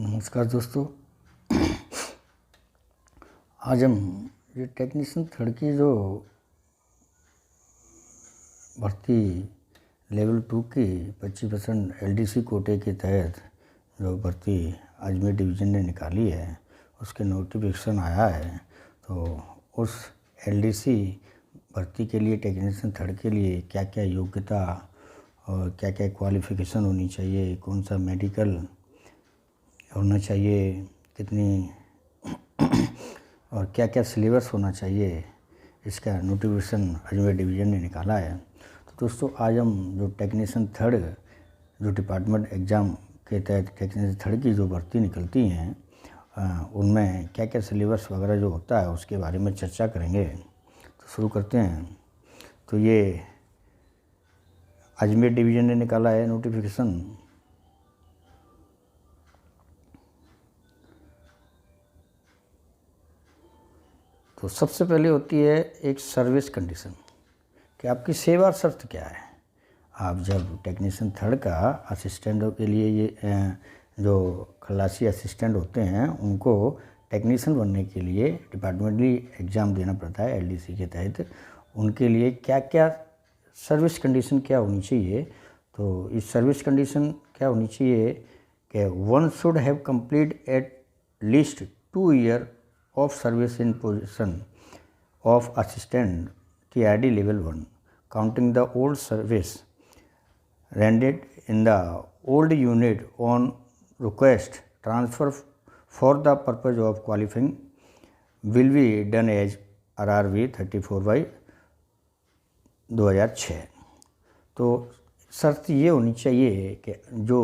नमस्कार दोस्तों। आज हम ये टेक्नीशियन थर्ड की जो भर्ती लेवल 2 की 25% एलडीसी कोटे के तहत जो भर्ती अजमेर डिवीज़न ने निकाली है उसके नोटिफिकेशन आया है। तो उस एलडीसी भर्ती के लिए टेक्नीशियन थर्ड के लिए क्या क्या योग्यता और क्या क्या क्वालिफ़िकेशन होनी चाहिए, कौन सा मेडिकल होना चाहिए, कितनी और क्या क्या सिलेबस होना चाहिए, इसका नोटिफिकेशन अजमेर डिवीज़न ने निकाला है। तो दोस्तों आज हम जो टेक्नीशियन थर्ड जो डिपार्टमेंट एग्ज़ाम के तहत टेक्नीशियन थर्ड की जो भर्ती निकलती हैं उनमें क्या क्या सिलेबस वगैरह जो होता है उसके बारे में चर्चा करेंगे। तो शुरू करते हैं। तो ये अजमेर डिवीज़न ने निकाला है नोटिफिकेशन। तो सबसे पहले होती है एक सर्विस कंडीशन कि आपकी सेवा शर्त क्या है। आप जब टेक्नीशियन थर्ड का असिस्टेंटों के लिए ये जो खलासी असिस्टेंट होते हैं उनको टेक्नीशियन बनने के लिए डिपार्टमेंटली एग्ज़ाम देना पड़ता है एलडीसी के तहत। उनके लिए क्या क्या सर्विस कंडीशन क्या होनी चाहिए। तो इस सर्विस कंडीशन क्या होनी चाहिए कि one should have complete at least 2 years of service in position of assistant TRD level 1 counting the old service rendered in the old unit on request transfer for the purpose of qualifying will be done as RRV 34/2006। तो शर्त ये होनी चाहिए कि जो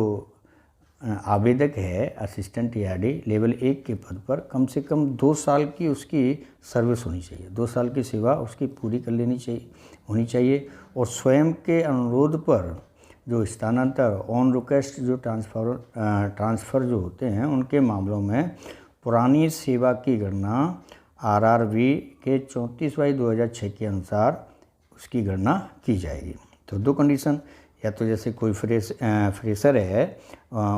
आवेदक है assistant TRD level 1 के पद पर कम से कम 2 साल की उसकी सर्विस होनी चाहिए, 2 साल की सेवा उसकी पूरी कर लेनी चाहिए होनी चाहिए। और स्वयं के अनुरोध पर जो स्थानांतर ऑन रिक्वेस्ट जो ट्रांसफ़र जो होते हैं उनके मामलों में पुरानी सेवा की गणना आरआरवी के 34/2006 के अनुसार उसकी गणना की जाएगी। तो 2 कंडीशन, या तो जैसे कोई फ्रेशर है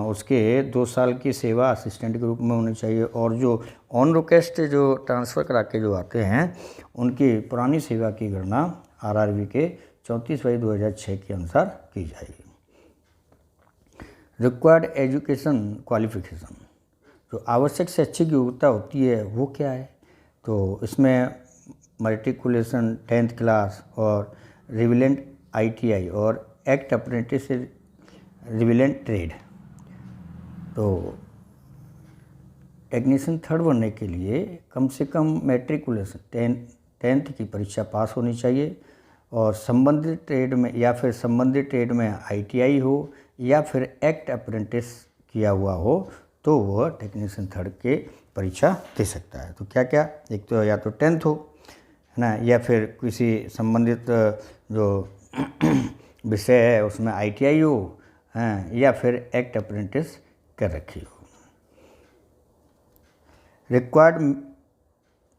उसके 2 साल की सेवा असिस्टेंट के रूप में होनी चाहिए, और जो ऑन रिक्वेस्ट जो ट्रांसफ़र करा के जो आते हैं उनकी पुरानी सेवा की गणना आरआरवी के 34/2006 के अनुसार की जाएगी। रिक्वायर्ड एजुकेशन क्वालिफिकेशन, जो आवश्यक शैक्षिक योग्यता होती है वो क्या है। तो इसमें मैट्रिकुलेशन 10th क्लास और रिविलेंट आईटीआई और एक्ट अप्रेंटिस रिविलेंट ट्रेड। तो टेक्नीशियन थर्ड बनने के लिए कम से कम मैट्रिकुलेशन 10th की परीक्षा पास होनी चाहिए, और संबंधित ट्रेड में या फिर संबंधित ट्रेड में आईटीआई हो या फिर एक्ट अप्रेंटिस किया हुआ हो तो वह टेक्नीशियन थर्ड के परीक्षा दे सकता है। तो क्या क्या, एक तो या तो 10th हो है ना, या फिर किसी संबंधित जो विषय है उसमें आईटीआई हो हैं, या फिर एक्ट अप्रेंटिस कर रखी हो। रिक्वायर्ड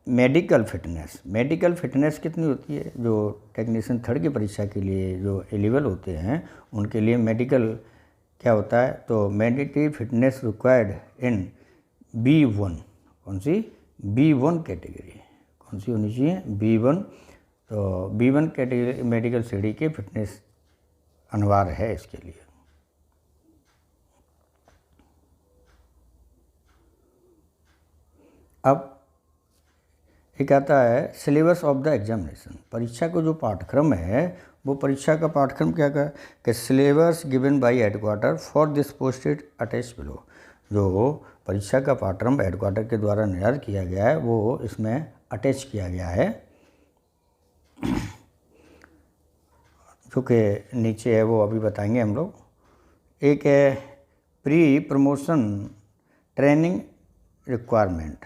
मेडिकल फिटनेस कितनी होती है। जो टेक्नीशियन थर्ड की परीक्षा के लिए जो एलिजिबल होते हैं उनके लिए मेडिकल क्या होता है। तो mandatory fitness required in B1, कौन सी B1 कैटेगरी, कौन सी होनी चाहिए B1। तो B1 कैटेगरी मेडिकल सीढ़ी के फिटनेस अनिवार्य है इसके लिए। अब एक आता है सिलेबस ऑफ द एग्जामिनेशन। परीक्षा का जो पाठ्यक्रम है वो परीक्षा का पाठ्यक्रम क्या का कि syllabus given by headquarter for this posted attach below. जो परीक्षा का पाठ्यक्रम हेडक्वार्टर के द्वारा निर्धारित किया गया है वो इसमें अटैच किया गया है, जो कि नीचे है वो अभी बताएंगे हम लोग। एक है pre promotion training requirement.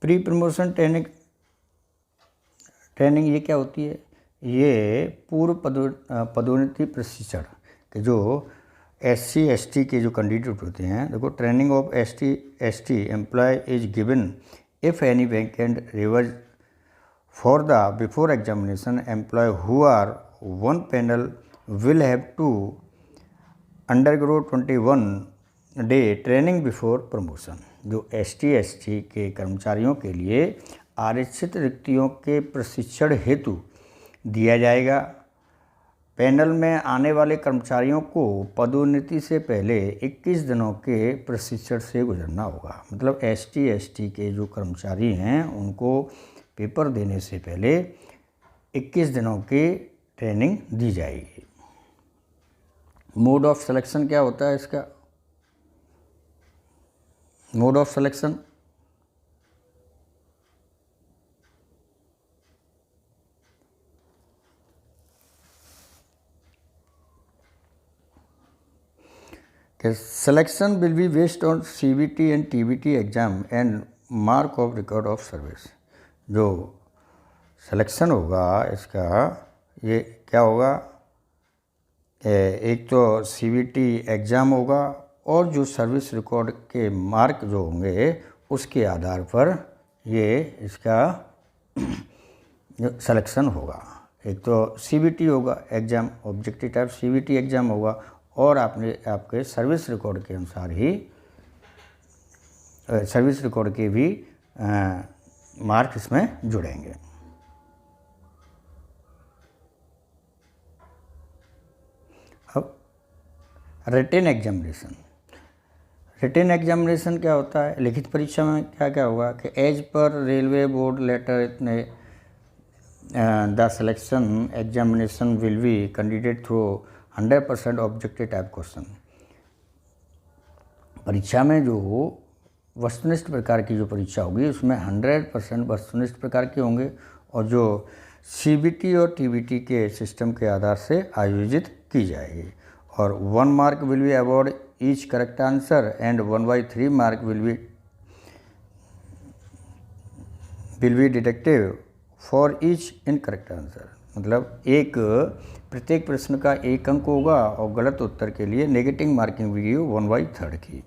Pre promotion training ये क्या होती है। ये पूर्व पदोन्नति प्रशिक्षण के जो SC ST के जो कैंडिडेट होते हैं। देखो, training of ST employ is given if any vacant reverse for the before examination employee who are one panel will have to अंडरग्रो 21 day training before promotion, जो ST/ST के कर्मचारियों के लिए आरक्षित रिक्तियों के प्रशिक्षण हेतु दिया जाएगा। पैनल में आने वाले कर्मचारियों को पदोन्नति से पहले 21 दिनों के प्रशिक्षण से गुजरना होगा। मतलब ST/ST के जो कर्मचारी हैं उनको पेपर देने से पहले 21 दिनों की ट्रेनिंग दी जाएगी। मोड ऑफ सिलेक्शन क्या होता है इसका? Mode of selection selection will be based on CBT and TBT exam and mark of record of service। जो सिलेक्शन होगा इसका ये क्या होगा, एक तो CBT एग्ज़ाम होगा और जो सर्विस रिकॉर्ड के मार्क जो होंगे उसके आधार पर ये इसका सिलेक्शन होगा। एक तो CBT होगा exam, objective type CBT exam होगा और आपके सर्विस रिकॉर्ड के अनुसार ही सर्विस रिकॉर्ड के भी मार्क इसमें जुड़ेंगे। अब रिटन एग्जामिनेशन, रिटन एग्जामिनेशन क्या होता है? लिखित परीक्षा में क्या क्या होगा कि as per railway board letter इतने the selection examination will be candidate through 100% objective type question. परीक्षा में जो वस्तुनिष्ठ प्रकार की जो परीक्षा होगी उसमें 100% वस्तुनिष्ठ प्रकार के होंगे और जो CBT और TBT के सिस्टम के आधार से आयोजित की जाएगी। और 1 mark will be award each correct answer and 1/3 mark will be deductive for each incorrect answer. मतलब प्रत्येक प्रश्न का 1 अंक होगा और गलत उत्तर के लिए नेगेटिव मार्किंग होगी 1/3 की।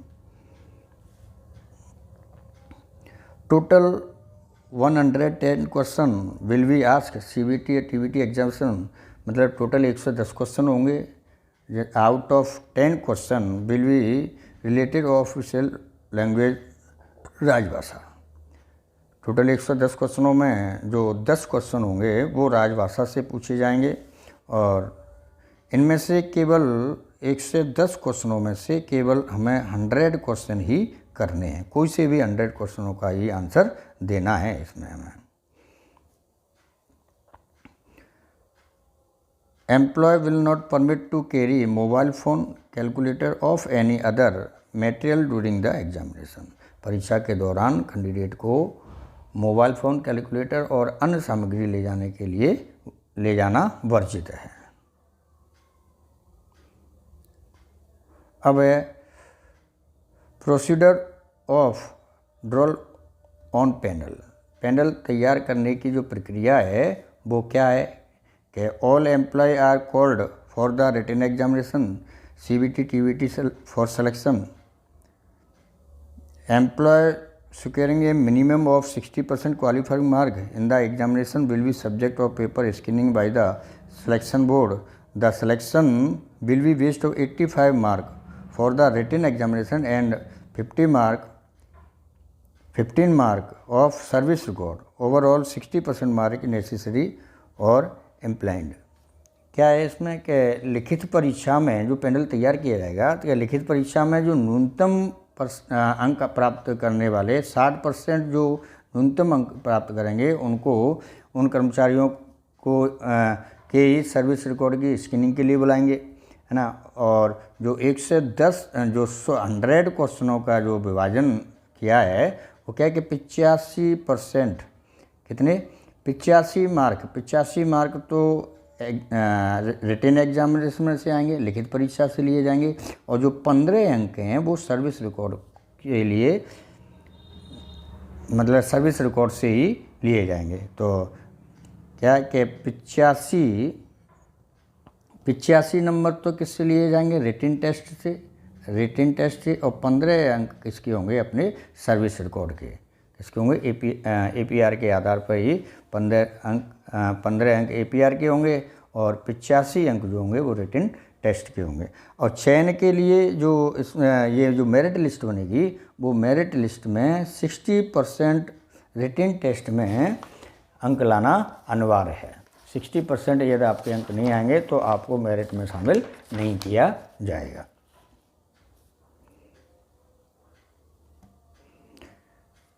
Total 110 question will be ask CBT और TBT एग्जामिनेशन। मतलब टोटल 110 क्वेश्चन होंगे। Out of 10 question will be related official language राजभाषा। टोटल 110 क्वेश्चनों में जो 10 क्वेश्चन होंगे वो राजभाषा से पूछे जाएंगे और इनमें से केवल 1 से 10 क्वेश्चनों में से केवल हमें 100 क्वेश्चन ही करने हैं। कोई से भी 100 क्वेश्चनों का ही आंसर देना है इसमें हमें। Employ will not permit to carry mobile phone, calculator of any other material during the examination. परीक्षा के दौरान कैंडिडेट को मोबाइल फ़ोन, कैलकुलेटर और अन्य सामग्री ले जाना वर्जित है। अब है procedure of drawal on panel. Panel तैयार करने की जो प्रक्रिया है वो क्या है कि all employ are called for the written examination, CBT TBT for selection. Employ securing a minimum of 60% qualifying mark in the examination will be subject of paper screening by the selection board. The selection will be based on 85 mark for the written examination and 15 mark of service record. Overall 60% mark necessary or implied। क्या है इसमें कि लिखित परीक्षा में जो panel तैयार किया जाएगा तो लिखित परीक्षा में जो न्यूनतम अंक प्राप्त करने वाले 60% जो न्यूनतम अंक प्राप्त करेंगे उनको उन कर्मचारियों को के सर्विस रिकॉर्ड की स्क्रीनिंग के लिए बुलाएंगे, है ना। और जो 1 से 10 जो 100 क्वेश्चनों का जो विभाजन किया है वो क्या है कि 85% कितने 85 मार्क तो रिटन एग्जामिनेशन में से आएंगे, लिखित परीक्षा से लिए जाएंगे और जो 15 अंक हैं वो सर्विस रिकॉर्ड के लिए मतलब सर्विस रिकॉर्ड से ही लिए जाएंगे। तो क्या है कि 85 नंबर तो किससे लिए जाएंगे? रिटन टेस्ट से और 15 अंक किसके होंगे? अपने सर्विस रिकॉर्ड के किसके होंगे? APR के आधार पर ही 15 अंक APR के होंगे और 85 अंक जो होंगे वो रिटन टेस्ट के होंगे। और चयन के लिए जो ये जो मेरिट लिस्ट बनेगी, वो मेरिट लिस्ट में 60% रिटन टेस्ट में अंक लाना अनिवार्य है। 60% यदि आपके अंक नहीं आएंगे तो आपको मेरिट में शामिल नहीं किया जाएगा।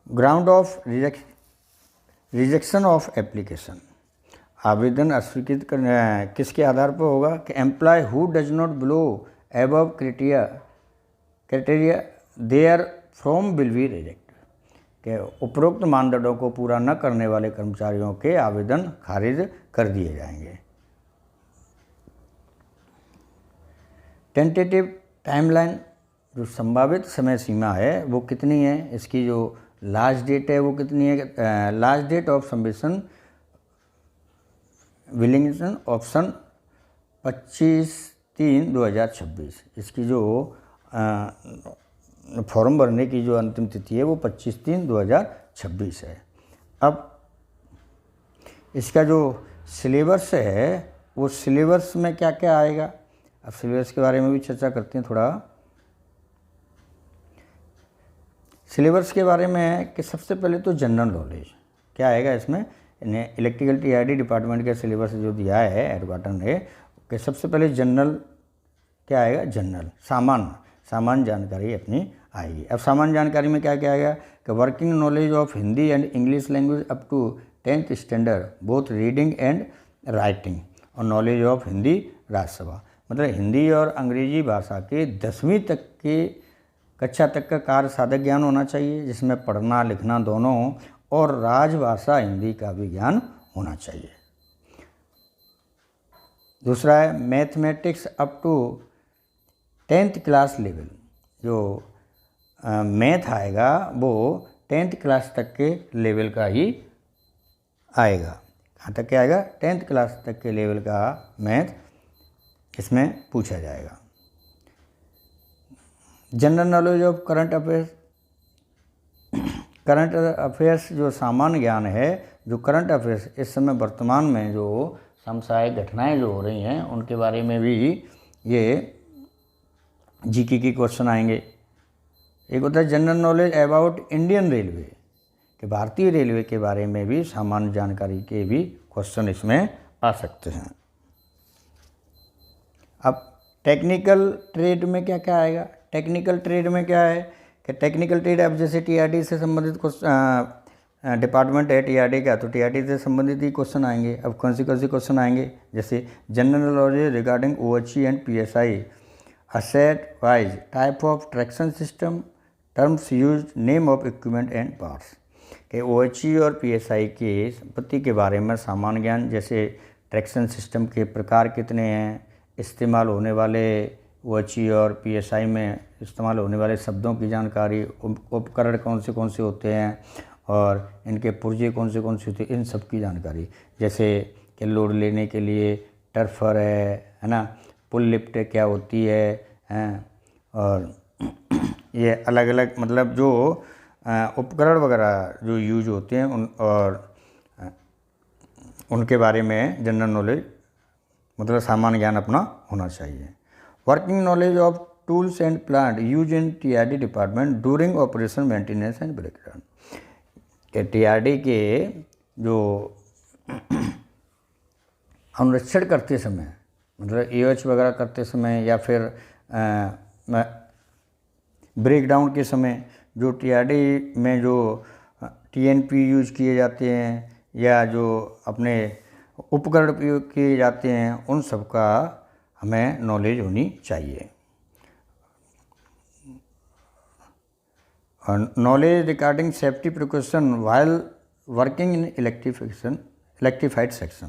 Ground of rejection of application, आवेदन अस्वीकृत करने किसके आधार पर होगा कि employ who does not below above criteria there from will be reject, के उपरोक्त मानदंडों को पूरा न करने वाले कर्मचारियों के आवेदन खारिज कर दिए जाएंगे। टेंटेटिव टाइमलाइन, जो संभावित समय सीमा है वो कितनी है, इसकी जो लास्ट डेट है वो कितनी है। Last date of submission willington option 25/3/2026, इसकी जो फॉर्म भरने की जो अंतिम तिथि है वो 25/3/2026 है। अब इसका जो सिलेबस है वो सिलेबस में क्या क्या आएगा, अब सिलेबस के बारे में भी चर्चा करते हैं थोड़ा। सिलेबस के बारे में है कि सबसे पहले तो जनरल नॉलेज क्या आएगा इसमें, इलेक्ट्रिकल टीआरडी डिपार्टमेंट का सिलेबस जो दिया है एडवाटन है कि सबसे पहले जनरल क्या आएगा, जनरल सामान्य जानकारी अपनी आएगी। अब सामान्य जानकारी में क्या क्या आएगा कि working knowledge of Hindi and English language up to 10th standard both reading and writing, और नॉलेज ऑफ हिंदी राज्यसभा, मतलब हिंदी और अंग्रेजी भाषा के 10वीं तक के कक्षा तक का कार्य साधक ज्ञान होना चाहिए, जिसमें पढ़ना लिखना दोनों हो, और राजभाषा हिंदी का भी ज्ञान होना चाहिए। दूसरा है mathematics up to 10th class level, जो मैथ आएगा वो 10th क्लास तक के लेवल का ही आएगा। कहाँ तक के आएगा, 10th क्लास तक के लेवल का मैथ इसमें पूछा जाएगा। General knowledge of current affairs जो सामान्य ज्ञान है, जो करंट अफेयर्स इस समय वर्तमान में जो सामसायिक घटनाएं जो हो रही हैं उनके बारे में भी ये जीके के क्वेश्चन आएंगे। एक होता है general knowledge about Indian railway, कि भारतीय रेलवे के बारे में भी सामान्य जानकारी के भी क्वेश्चन इसमें आ सकते हैं। अब टेक्निकल ट्रेड में क्या क्या आएगा, टेक्निकल ट्रेड में क्या है कि टेक्निकल ट्रेड अब जैसे टीआरडी से संबंधित डिपार्टमेंट है टीआरडी का, तो टीआरडी से संबंधित ही क्वेश्चन आएंगे। अब कौन से क्वेश्चन आएंगे, जैसे general knowledge regarding OHE and PSI, asset wise type of traction system, terms use, name of equipment and parts, के ओएचई और पीएसआई के संपत्ति के बारे में सामान्य ज्ञान, जैसे ट्रैक्शन सिस्टम के प्रकार कितने हैं, इस्तेमाल होने वाले ओएचई और पीएसआई में इस्तेमाल होने वाले शब्दों की जानकारी, उपकरण कौन से होते हैं और इनके पुर्जे कौन से होते हैं, इन सब की जानकारी, जैसे कि लोड लेने के लिए टर्फर है ना, पुल लिफ्ट क्या होती है और ये अलग अलग मतलब जो उपकरण वगैरह जो यूज होते हैं उनके बारे में जनरल नॉलेज मतलब सामान्य ज्ञान अपना होना चाहिए। Working knowledge of tools and plant use in TRD department during operation maintenance and breakdown, के टीआरडी के जो अनुरक्षण करते समय मतलब एओएच वगैरह करते समय या फिर ब्रेकडाउन के समय जो टीआरडी में जो टीएनपी यूज किए जाते हैं या जो अपने उपकरण उपयोग किए जाते हैं उन सब का हमें नॉलेज होनी चाहिए। Knowledge regarding safety precaution while working in electrified section,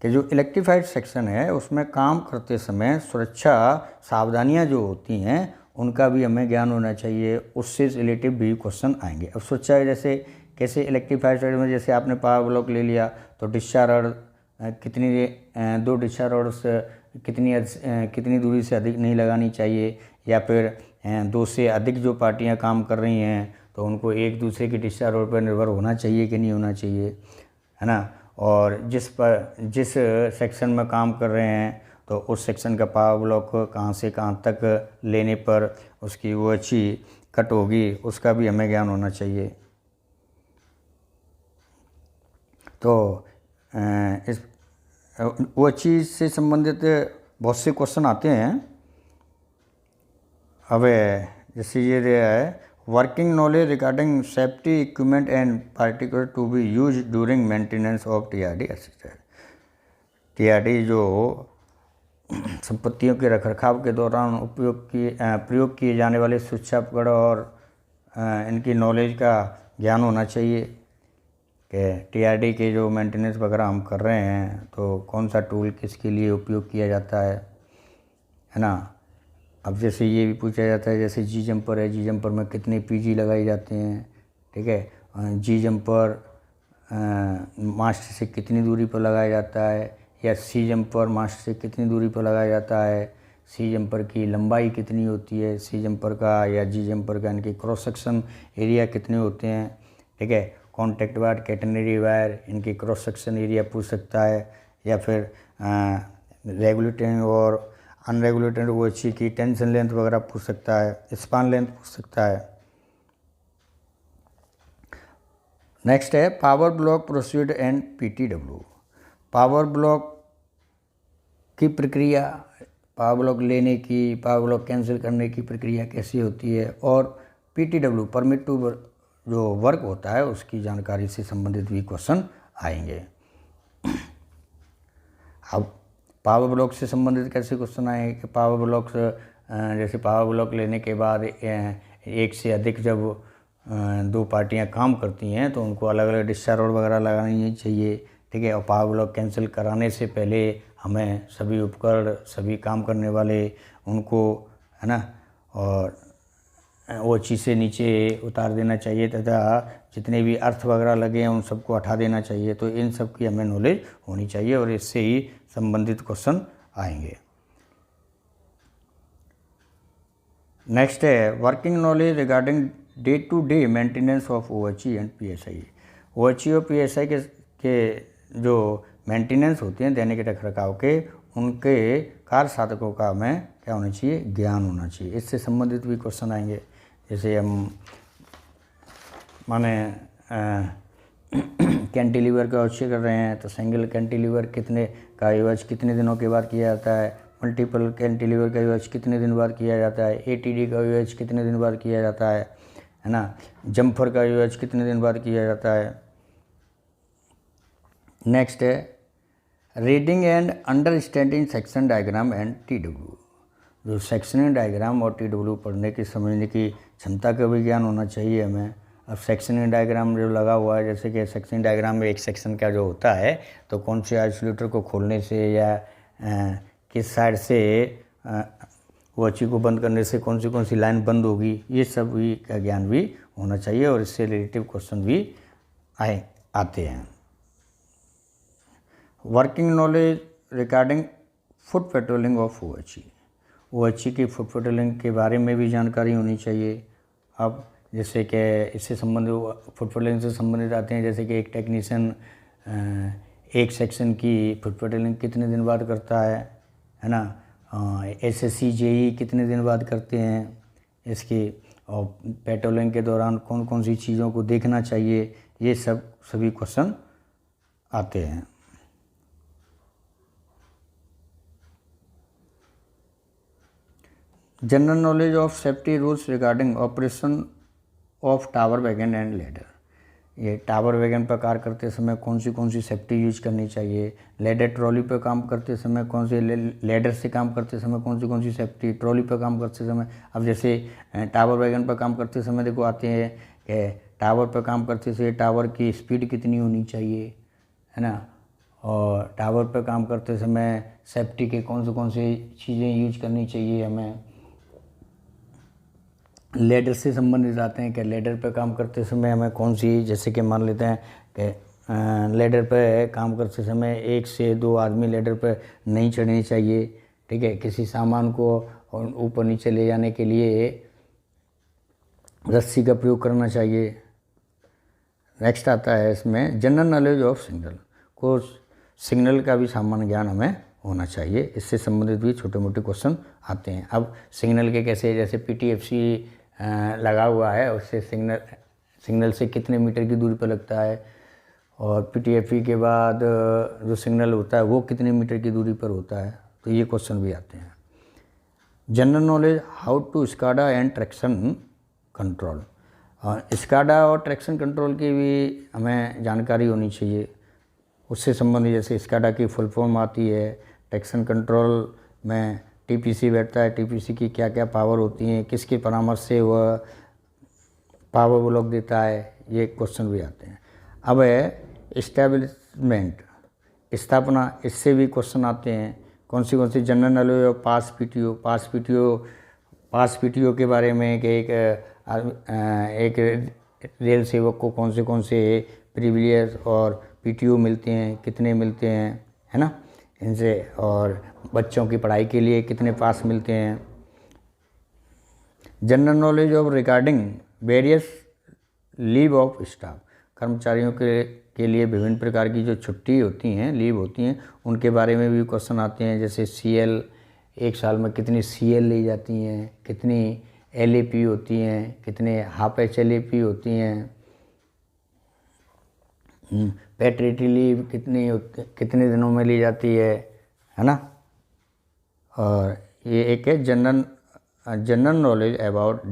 कि जो इलेक्ट्रीफाइड सेक्शन है उसमें काम करते समय सुरक्षा सावधानियां जो होती हैं उनका भी हमें ज्ञान होना चाहिए, उससे रिलेटिव भी क्वेश्चन आएंगे। अब सोचा जैसे कैसे इलेक्ट्रीफाइड सेक्शन में जैसे आपने पावर ब्लॉक ले लिया तो डिस्चार्ज रॉड कितनी 2 डिस्चार्ज रॉड्स कितनी दूरी से अधिक नहीं लगानी चाहिए, या फिर 2 से अधिक जो पार्टियां काम कर रही हैं तो उनको एक दूसरे की डिस्चार्ज रॉड पर निर्भर होना चाहिए कि नहीं होना चाहिए, है ना। और जिस सेक्शन में काम कर रहे हैं तो उस सेक्शन का पावर ब्लॉक कहाँ से कहाँ तक लेने पर उसकी वो अच्छी कट होगी, उसका भी हमें ज्ञान होना चाहिए। तो इस वो चीज़ से संबंधित बहुत से क्वेश्चन आते हैं। अब जैसे ये है, working knowledge regarding safety equipment and particular to be use during maintenance of TRD assistant. TRD जो संपत्तियों के रखरखाव के दौरान प्रयोग किए जाने वाले सुरक्षा उपकरण और इनकी नॉलेज का ज्ञान होना चाहिए कि टीआरडी के जो मेंटेनेंस वगैरह हम कर रहे हैं तो कौन सा टूल किसके लिए उपयोग किया जाता है ना। अब जैसे ये भी पूछा जाता है, जैसे जी जंपर है, जी जंपर में कितने पीजी लगाए जाते हैं, ठीक है। जी जंपर मास्ट से कितनी दूरी पर लगाया जाता है, या सी जंपर मास्ट से कितनी दूरी पर लगाया जाता है, सी जंपर की लंबाई कितनी होती है, सी जंपर का या जी जंपर का इनके क्रॉस सेक्शन एरिया कितने होते हैं, ठीक है। कॉन्टैक्ट वायर, कैटेनरी वायर, इनके क्रॉस सेक्शन एरिया पूछ सकता है, या फिर रेगुलेटेड और अनरेगुलेटेड ओएचसी की टेंशन लेंथ वगैरह पूछ सकता है, स्पान लेंथ पूछ सकता है। नेक्स्ट है power block proceed and PTW. Power block की प्रक्रिया, पावर ब्लॉक लेने की, पावर ब्लॉक कैंसिल करने की प्रक्रिया कैसी होती है, और पीटीडब्ल्यू परमिट टू जो वर्क होता है उसकी जानकारी से संबंधित भी क्वेश्चन आएंगे। अब पावर ब्लॉक से संबंधित कैसे क्वेश्चन आए कि पावर ब्लॉक जैसे पावर ब्लॉक लेने के बाद एक से अधिक जब दो पार्टियां काम करती हैं तो उनको अलग अलग डिस्चार्ज रोड वगैरह लगानी चाहिए, ठीक है। और पावर ब्लॉक कैंसिल कराने से पहले हमें सभी उपकरण, सभी काम करने वाले उनको, है ना, और वो चीज़ से नीचे उतार देना चाहिए तथा जितने भी अर्थ वगैरह लगे हैं उन सबको हटा देना चाहिए। तो इन सब की हमें नॉलेज होनी चाहिए और इससे ही संबंधित क्वेश्चन आएंगे। नेक्स्ट है working knowledge regarding day to day maintenance of OHE and PSI. OHE और पीएसआई के जो मेंटेनेंस होते हैं दैनिक रखरखाव के, उनके कार्य साधकों का हमें क्या होना चाहिए, ज्ञान होना चाहिए। इससे संबंधित भी क्वेश्चन आएंगे। जैसे हम माने कैंटिलीवर का यूज कर रहे हैं तो सिंगल कैंटिलीवर कितने का यूज कितने दिनों के बाद किया जाता है, मल्टीपल कैंटिलीवर का यूज कितने दिन बाद किया जाता है, एटीडी का यूज कितने दिन बाद किया जाता है ना, जंपर का यूज कितने दिन बाद किया जाता है। नेक्स्ट है reading and understanding section diagram and TW. जो सेक्शनिंग डायग्राम और टीडब्ल्यू पढ़ने की समझने की क्षमता का भी ज्ञान होना चाहिए हमें। अब सेक्शनिंग डायग्राम जो लगा हुआ है, जैसे कि सेक्शनिंग डायग्राम में एक सेक्शन का जो होता है तो कौन से आइसोलेटर को खोलने से या किस साइड से ओएचई को बंद करने से कौन सी लाइन बंद होगी, ये सब भी का ज्ञान भी होना चाहिए और इससे रिलेटिव क्वेश्चन भी आते हैं। Working knowledge regarding foot patrolling of OHE. OHE की फुट पेट्रोलिंग के बारे में भी जानकारी होनी चाहिए। अब जैसे कि इससे संबंधित फुट पेट्रोलिंग से संबंधित आते हैं, जैसे कि एक टेक्नीशियन एक सेक्शन की फुट पेट्रोलिंग कितने दिन बाद करता है ना, एसएससी जेई कितने दिन बाद करते हैं इसकी, और पेट्रोलिंग के दौरान कौन कौन सी चीज़ों को देखना चाहिए, ये सभी क्वेश्चन आते हैं। General knowledge of safety rules regarding operation of tower wagon and ladder. ये टावर वैगन पर कार्य करते समय कौन सी सेफ्टी यूज करनी चाहिए, लेडर ट्रॉली पर काम करते समय कौन से, लेडर से काम करते समय कौन सी सेफ्टी, ट्रॉली पर काम करते समय। अब जैसे टावर वैगन पर काम करते समय देखो आते हैं कि टावर पर काम करते समय टावर की स्पीड कितनी होनी चाहिए, है ना, और टावर पर काम करते समय सेफ्टी के कौन सी चीज़ें यूज करनी चाहिए हमें। लेडर से संबंधित आते हैं कि लेडर पर काम करते समय हमें कौन सी, जैसे कि मान लेते हैं कि लेडर पर काम करते समय 1 से 2 आदमी लेडर पर नहीं चढ़नी चाहिए, ठीक है। किसी सामान को ऊपर नीचे ले जाने के लिए रस्सी का प्रयोग करना चाहिए। नेक्स्ट आता है इसमें जनरल नॉलेज ऑफ सिग्नल। को सिग्नल का भी सामान्य ज्ञान हमें होना चाहिए। इससे संबंधित भी छोटे मोटे क्वेश्चन आते हैं। अब सिग्नल के कैसे, जैसे PTFC लगा हुआ है, उससे सिग्नल से कितने मीटर की दूरी पर लगता है, और PTFE के बाद जो सिग्नल होता है वो कितने मीटर की दूरी पर होता है, तो ये क्वेश्चन भी आते हैं। General knowledge how to SCADA and traction control. SCADA और ट्रैक्शन कंट्रोल की भी हमें जानकारी होनी चाहिए। उससे संबंधित जैसे स्काडा की फुल फॉर्म आती है, ट्रैक्शन कंट्रोल में TPC बैठता है, TPC की क्या क्या पावर होती हैं, किसके परामर्श से वह पावर ब्लॉक देता है, ये क्वेश्चन भी आते हैं। अब है इस्टेब्लिशमेंट, स्थापना, इससे भी क्वेश्चन आते हैं। कौन सी जनरल नॉलेज और पास PTO के बारे में कि एक रेल सेवक को कौन से प्रिविलेज और PTO मिलते हैं, कितने मिलते हैं, है ना, इनसे, और बच्चों की पढ़ाई के लिए कितने पास मिलते हैं। General knowledge of regarding various leave of staff, कर्मचारियों के लिए विभिन्न प्रकार की जो छुट्टी होती हैं, लीव होती हैं, उनके बारे में भी क्वेश्चन आते हैं। जैसे CL, एक साल में कितनी CL ली जाती हैं, कितनी LAP होती हैं, कितने हाफ HLAP होती हैं, पैटर्निटी लीव कितने दिनों में ली जाती है ना। और ये एक है जनरल नॉलेज अबाउट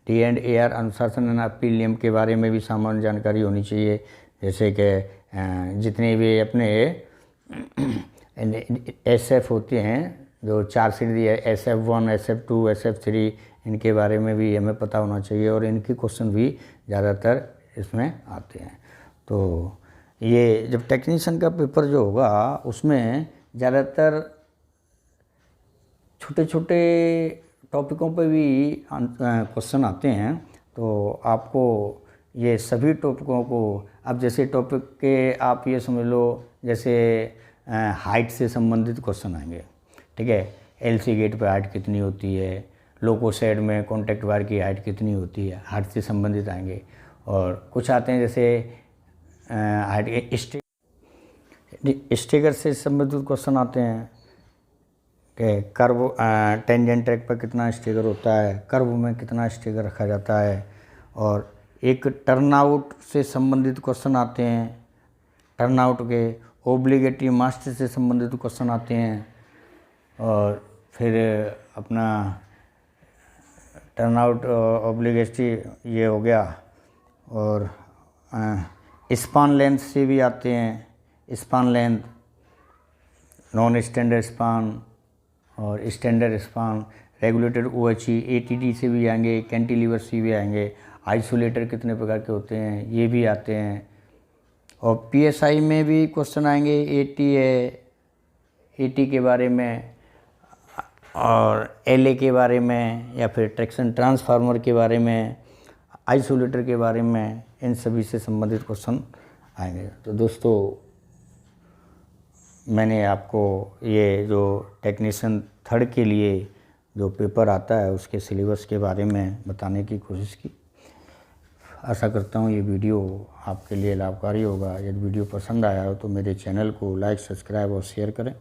D&AR, अनुशासन एंड अपील नियम के बारे में भी सामान्य जानकारी होनी चाहिए। जैसे कि जितने भी अपने SF होते हैं, जो चार्जशीट दी है, SF1, SF2, SF3, इनके बारे में भी हमें पता होना चाहिए, और इनके क्वेश्चन भी ज़्यादातर इसमें आते हैं। तो ये जब टेक्नीशियन का पेपर जो होगा उसमें ज़्यादातर छोटे छोटे टॉपिकों पे भी क्वेश्चन आते हैं। तो आपको ये सभी टॉपिकों को, अब जैसे टॉपिक के आप ये समझ लो, जैसे हाइट से संबंधित क्वेश्चन आएंगे, ठीक है, LC गेट पर हाइट कितनी होती है, लोको शेड में कॉन्टैक्ट वायर की हाइट कितनी होती है, हाइट से संबंधित आएंगे। और कुछ आते हैं जैसे हाइट स्टिकर से संबंधित क्वेश्चन आते हैं कि कर्व टेंजेंट ट्रैक पर कितना स्टिकर होता है, कर्व में कितना स्टिकर रखा जाता है। और एक टर्नआउट से संबंधित क्वेश्चन आते हैं, टर्नआउट के ओब्लिगेटरी मास्टर से संबंधित क्वेश्चन आते हैं। और फिर अपना टर्नआउट ओब्लिगेटरी ये हो गया। और स्पान लेंथ से भी आते हैं, span length, non standard span और standard span, regulated OHE, ATD से भी आएंगे, कैंटिलीवर से भी आएंगे, आइसोलेटर कितने प्रकार के होते हैं, ये भी आते हैं। और PSI में भी क्वेश्चन आएंगे, AT के बारे में, और LA के बारे में, या फिर ट्रैक्शन ट्रांसफार्मर के बारे में, आइसोलेटर के बारे में, इन सभी से संबंधित क्वेश्चन आएंगे। तो दोस्तों, मैंने आपको ये जो टेक्नीशियन 3rd के लिए जो पेपर आता है उसके सिलेबस के बारे में बताने की कोशिश की। आशा करता हूँ ये वीडियो आपके लिए लाभकारी होगा। यदि वीडियो पसंद आया हो तो मेरे चैनल को लाइक, सब्सक्राइब और शेयर करें।